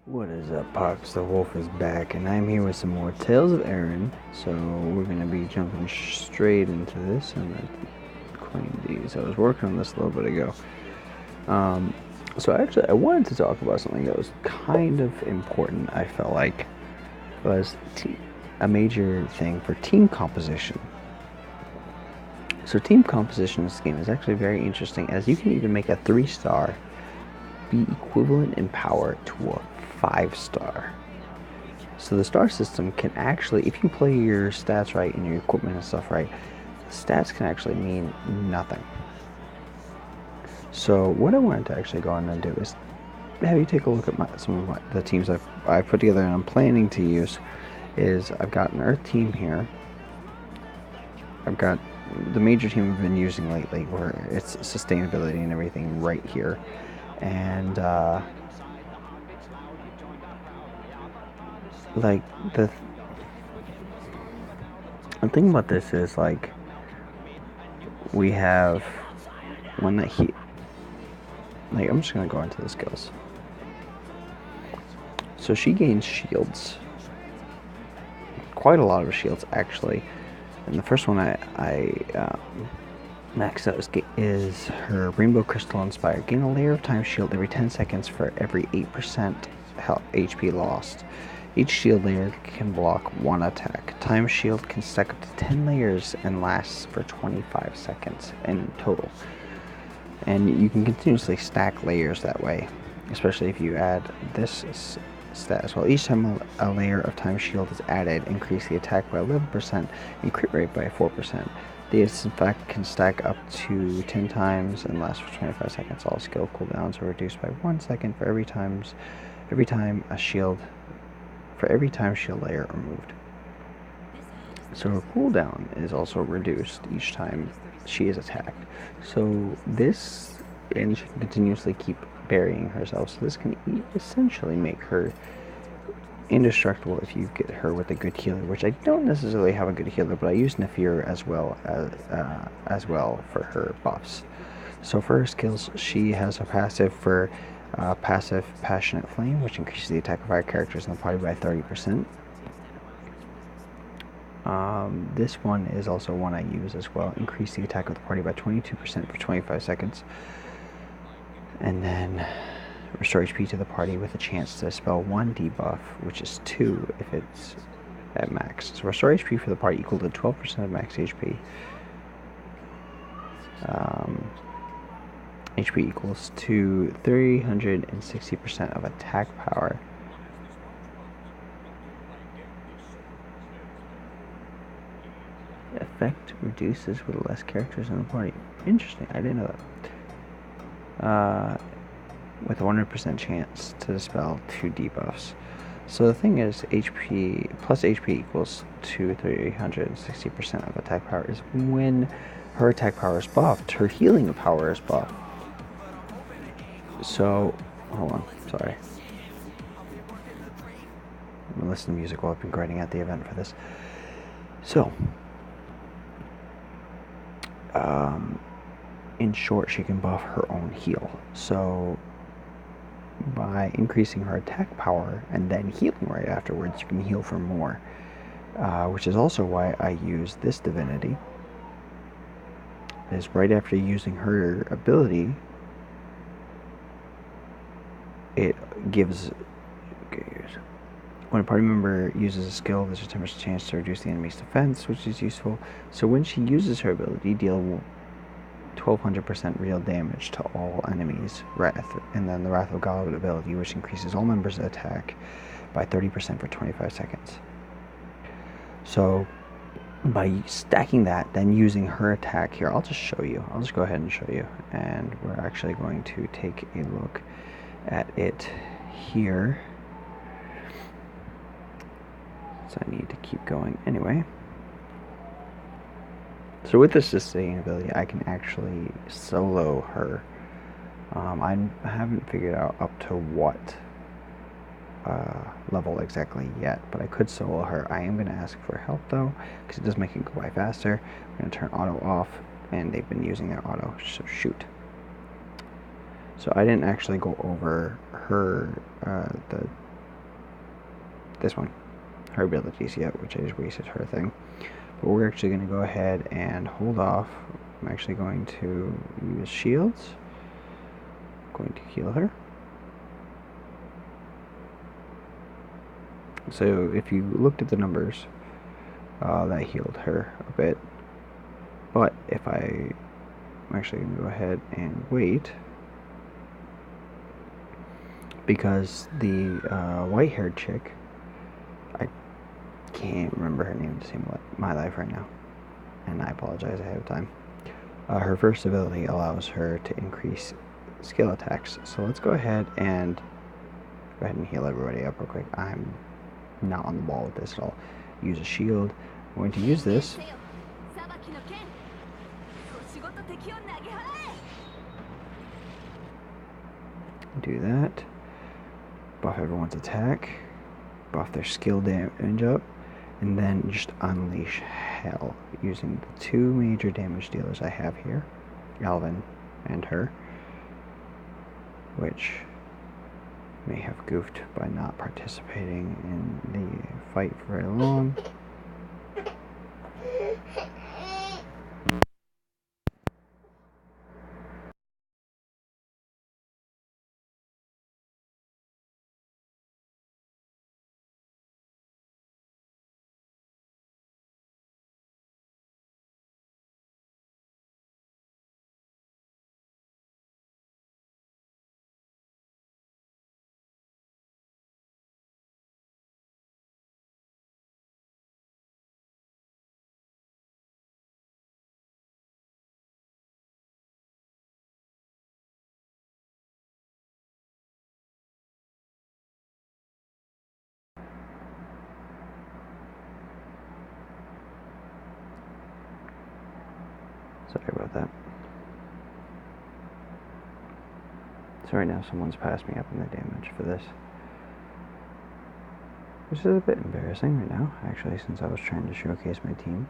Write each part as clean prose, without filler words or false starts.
What is up, Pox? The Wolf is back, and I'm here with some more Tales of Aaron. So we're going to be jumping straight into this. I'm going to claim these. I was working on this a little bit ago. So actually, I wanted to talk about something that was kind of important, I felt like, was a major thing for team composition. So team composition in this game is actually very interesting, as you can even make a 3-star be equivalent in power to a 5-star. So the star system can actually, if you play your stats right and your equipment and stuff right, the stats can actually mean nothing. So what I wanted to actually go on and do is have you take a look at some of the teams I've put together and I'm planning to use. Is I've got an Earth team here. I've got the major team I've been using lately, where it's sustainability and everything right here. And like the thing about this is, like, we have one that I'm just gonna go into the skills. So she gains shields, quite a lot of shields actually. And the first one I maxed out is her Rainbow Crystal Inspired. Gain a layer of time shield every 10 seconds for every 8% HP lost. Each shield layer can block one attack. Time shield can stack up to 10 layers and lasts for 25 seconds in total. And you can continuously stack layers that way, especially if you add this stat as well. Each time a layer of time shield is added, increase the attack by 11% and crit rate by 4%. These, in fact, can stack up to 10 times and last for 25 seconds. All skill cooldowns are reduced by 1 second for every time shield layer removed. So her cooldown is also reduced each time she is attacked. So this, and she can continuously keep burying herself. So this can essentially make her indestructible if you get her with a good healer, which I don't necessarily have a good healer, but I use Nafir as well for her buffs. So for her skills, she has a passive for passive Passionate Flame, which increases the attack of our characters in the party by 30%. This one is also one I use as well. Increase the attack of the party by 22% for 25 seconds. And then restore HP to the party with a chance to spell 1 debuff, which is 2 if it's at max. So restore HP for the party equal to 12% of max HP. HP equals to 360% of attack power. Effect reduces with less characters in the party. Interesting, I didn't know that. With a 100% chance to dispel 2 debuffs. So the thing is, HP plus HP equals to 360% of attack power is when her attack power is buffed. Her healing power is buffed. So, hold on, sorry. I'm gonna listen to music while I've been grinding out the event for this. So, in short, she can buff her own heal. So by increasing her attack power and then healing right afterwards, you can heal for more, which is also why I use this divinity. Is right after using her ability, it gives, when a party member uses a skill, there's a 10% chance to reduce the enemy's defense, which is useful. So when she uses her ability, deal 1200% real damage to all enemies, and then the Wrath of God ability, which increases all members' attack by 30% for 25 seconds. So by stacking that, then using her attack here, I'll just show you. I'll just go ahead and show you, and we're actually going to take a look at it here. So I need to keep going anyway. So with this sustainability, I can actually solo her. I haven't figured out up to what level exactly yet, but I could solo her. I am going to ask for help though, because it does make it go by faster. I'm going to turn auto off, and they've been using their auto, so shoot. So I didn't actually go over her, the this one, her abilities yet, which I just wasted her thing. But we're actually going to go ahead and hold off. I'm actually going to use shields. I'm going to heal her. So if you looked at the numbers, that healed her a bit. But if I'm actually going to go ahead and wait, because the white-haired chick, I can't remember her name to save my life right now, and I apologize ahead of time. Her first ability allows her to increase skill attacks. So let's go ahead and heal everybody up real quick. I'm not on the ball with this at all. Use a shield. I'm going to use this. Do that. Buff everyone's attack. Buff their skill damage up. And then just unleash hell using the two major damage dealers I have here, Alvin and her, which may have goofed by not participating in the fight for very long. Sorry about that. So right now someone's passed me up in the damage for this, which is a bit embarrassing right now, actually, since I was trying to showcase my team.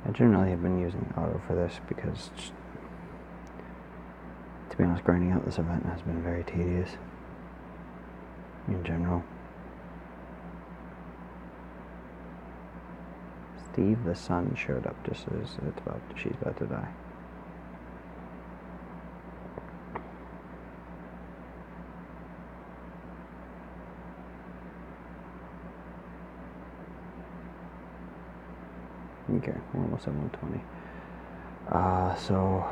I generally have been using auto for this because, to be honest, grinding out this event has been very tedious in general. Steve the Sun showed up just as she's about to die. Okay, we're almost at 120. So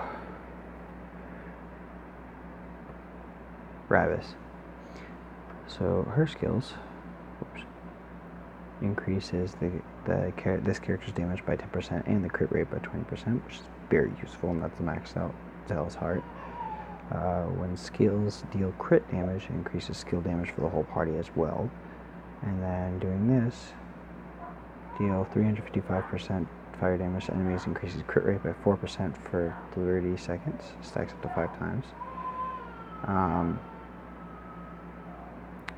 Ravis. So her skills, increases this character's damage by 10% and the crit rate by 20%, which is very useful, and that's maxed out Zell's Heart. When skills deal crit damage, it increases skill damage for the whole party as well. And then doing this, deal 355% fire damage to enemies, increases crit rate by 4% for 30 seconds, stacks up to 5 times.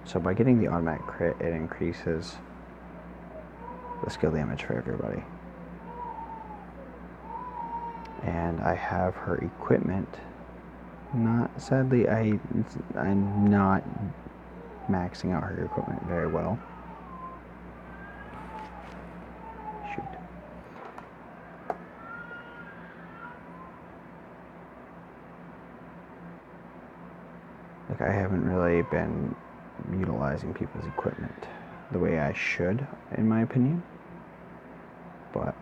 So by getting the automatic crit, it increases the skill damage for everybody. And I have her equipment. Sadly, I'm not maxing out her equipment very well. Shoot. Like, I haven't really been utilizing people's equipment the way I should, in my opinion. But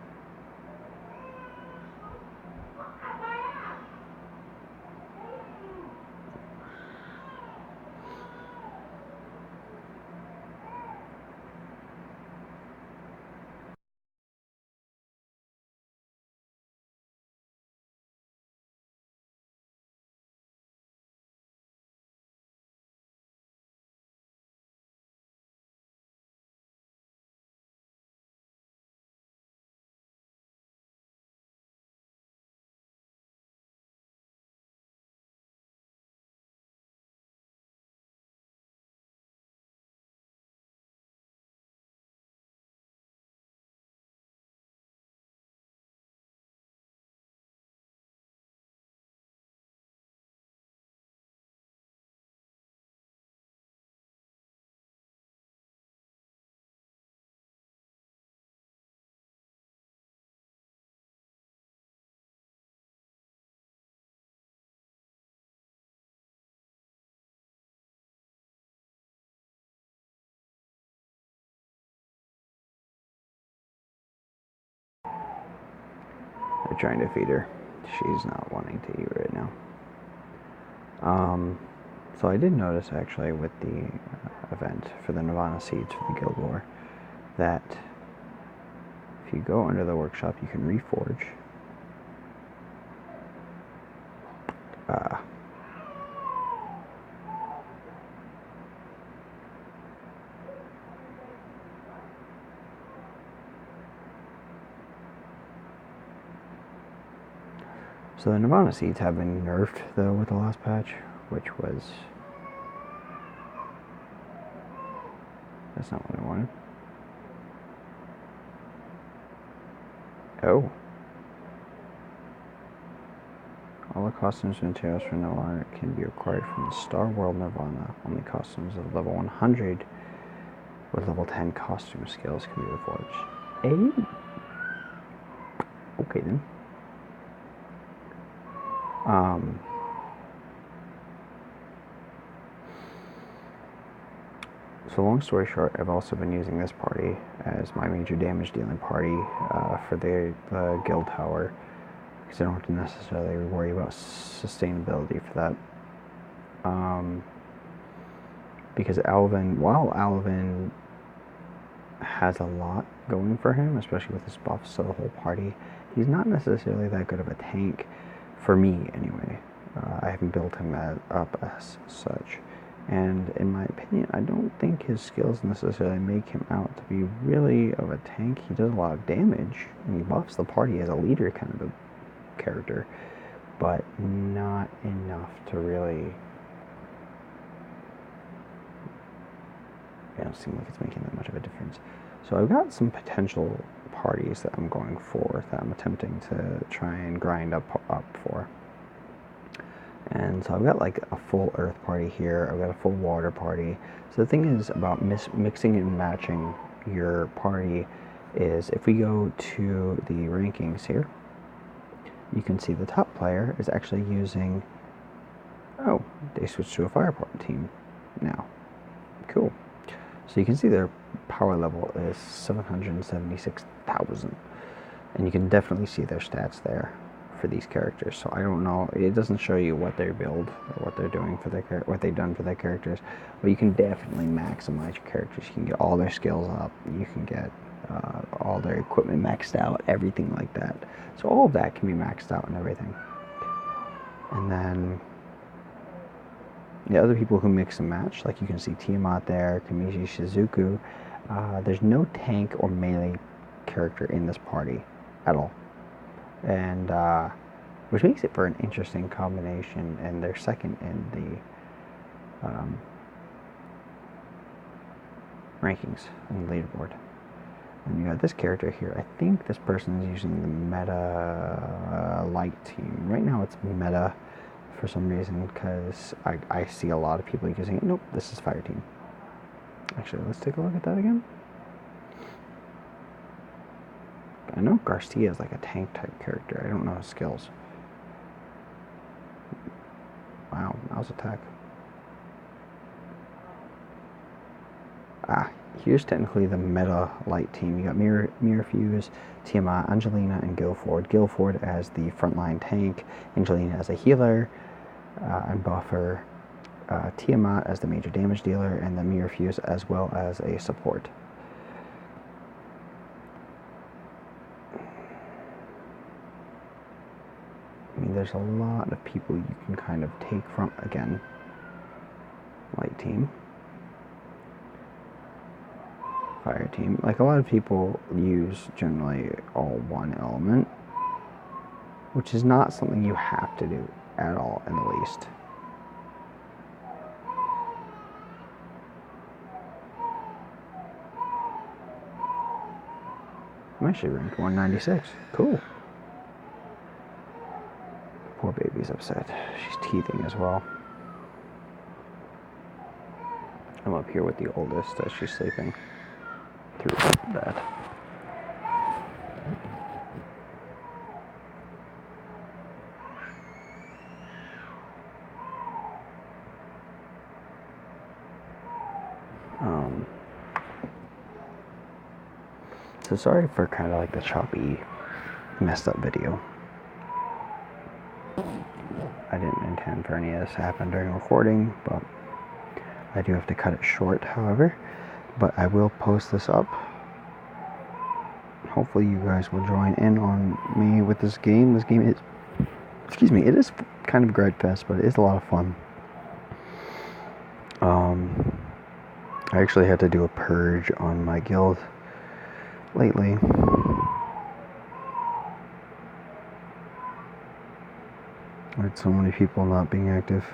We're trying to feed her. She's not wanting to eat right now. So I did notice actually with the event for the Nirvana Seeds for the Guild War that if you go under the workshop, you can reforge. So the Nirvana Seeds have been nerfed though with the last patch, which was... That's not what I wanted. Oh. All the costumes and materials for Nirvana can be acquired from the Star World Nirvana. Only costumes of level 100 with level 10 costume skills can be reforged. Hey. Okay then. So long story short, I've also been using this party as my major damage dealing party for the guild tower, because I don't have to necessarily worry about sustainability for that. Because while Alvin has a lot going for him, especially with his buffs to the whole party, he's not necessarily that good of a tank, for me anyway. I haven't built him up as such. And in my opinion, I don't think his skills necessarily make him out to be really of a tank. He does a lot of damage, and he buffs the party as a leader kind of a character, but not enough to really... It don't seem like it's making that much of a difference. So I've got some potential parties that I'm going for, that I'm attempting to try and grind up for. And so I've got like a full earth party here, I've got a full water party. So the thing is about mixing and matching your party is, if we go to the rankings here, you can see the top player is actually using, oh, they switched to a fire team now. Cool. So you can see their power level is 776,000. And you can definitely see their stats there for these characters. So I don't know, it doesn't show you what they build or what they're doing for their what they've done for their characters, but you can definitely maximize your characters. You can get all their skills up, you can get all their equipment maxed out, everything like that. So all of that can be maxed out and everything. And then the other people who mix and match, like you can see Tiamat there, Kamishi Shizuku, there's no tank or melee character in this party at all. And which makes it for an interesting combination, and they're second in the rankings on the leaderboard. And you got this character here. I think this person is using the meta light team. Right now it's meta for some reason, because I see a lot of people using it. Nope, this is fire team. Actually, let's take a look at that again. I know Garcia is like a tank type character. I don't know his skills. Wow, mouse attack. Here's technically the meta light team. You got Mirafuse, Tiamat, Angelina, and Guilford. Guilford as the frontline tank, Angelina as a healer and buffer, Tiamat as the major damage dealer, and then Mirafuse as well as a support. I mean, there's a lot of people you can kind of take from, again, light team, fire team. Like, a lot of people use generally all one element, which is not something you have to do at all in the least. I'm actually ranked 196. Cool. Poor baby's upset. She's teething as well. I'm up here with the oldest as she's sleeping through that. So sorry for kind of like the choppy, messed up video. intend for any of this to happen during recording, but I do have to cut it short, however. But I will post this up. Hopefully you guys will join in on me with this game. This game is, it is kind of grind fest, but it is a lot of fun. I actually had to do a purge on my guild lately. With so many people not being active.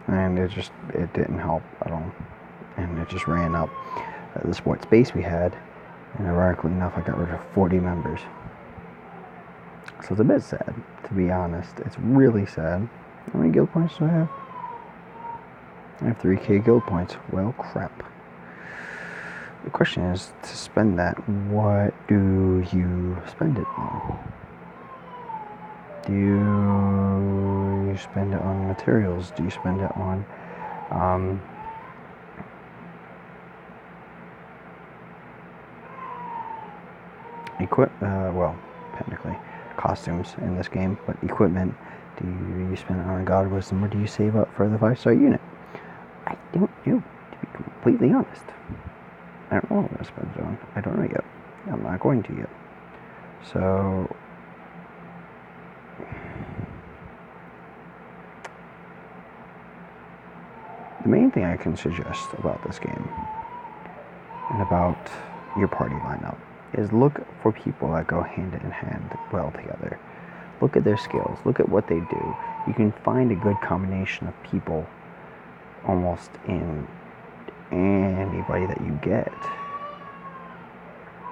And it didn't help at all. And it just ran up the sports base we had. And ironically enough, I got rid of 40 members. So it's a bit sad, to be honest. It's really sad. How many guild points do I have? I have 3k guild points. Well, crap. The question is, to spend that, what do you spend it on? Do you spend it on materials? Do you spend it on well, technically costumes in this game, but equipment? Do you spend it on God Wisdom, or do you save up for the 5-star unit? I don't know, to be completely honest. I don't know what I'm going to spend it on. I don't know yet. I'm not going to yet. So the main thing I can suggest about this game and about your party lineup is look for people that go hand in hand well together. Look at their skills. Look at what they do. You can find a good combination of people almost in anybody that you get.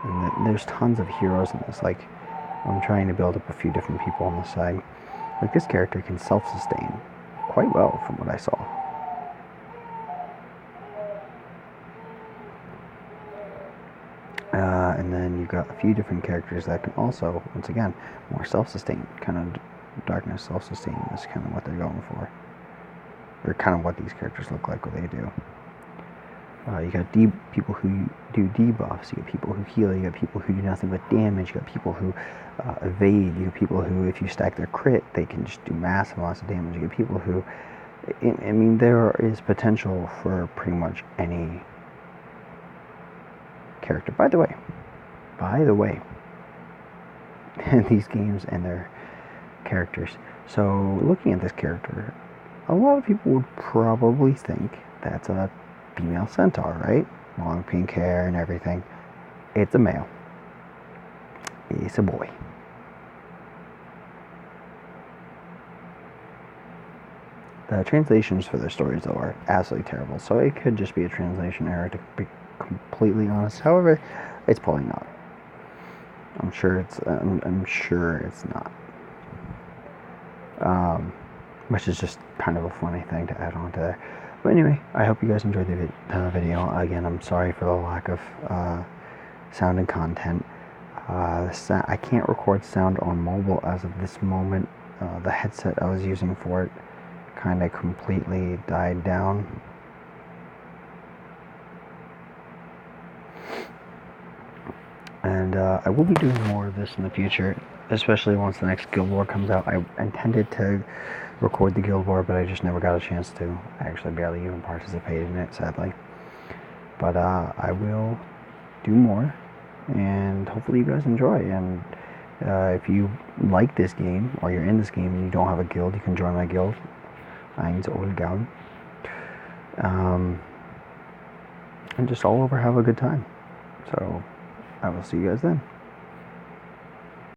And there's tons of heroes in this. Like, I'm trying to build up a few different people on the side. Like, this character can self-sustain quite well from what I saw. And then you've got a few different characters that can also, once again, more self-sustain. Kind of darkness self-sustain is kind of what they're going for. Or kind of what these characters look like, what they do. You got people who do debuffs, you got people who heal, you got people who do nothing but damage, you got people who evade, you got people who, if you stack their crit, they can just do massive amounts of damage. You got people who, I mean, there is potential for pretty much any character. By the way, these games and their characters. So, looking at this character, a lot of people would probably think that's a female centaur, right? Long pink hair and everything. It's a male. It's a boy. The translations for their stories, though, are absolutely terrible. So it could just be a translation error, to be completely honest. However, it's probably not. I'm sure it's not. Which is just kind of a funny thing to add on to there. But anyway, I hope you guys enjoyed the video. Again, I'm sorry for the lack of sound and content. I can't record sound on mobile as of this moment. The headset I was using for it kind of completely died down. And I will be doing more of this in the future, especially once the next Guild War comes out. I intended to record the Guild War, but I just never got a chance to. I actually barely even participated in it, sadly. But I will do more, and hopefully you guys enjoy. And if you like this game, or you're in this game and you don't have a guild, you can join my guild. Eins Olgaun. And just all over have a good time. So I will see you guys then.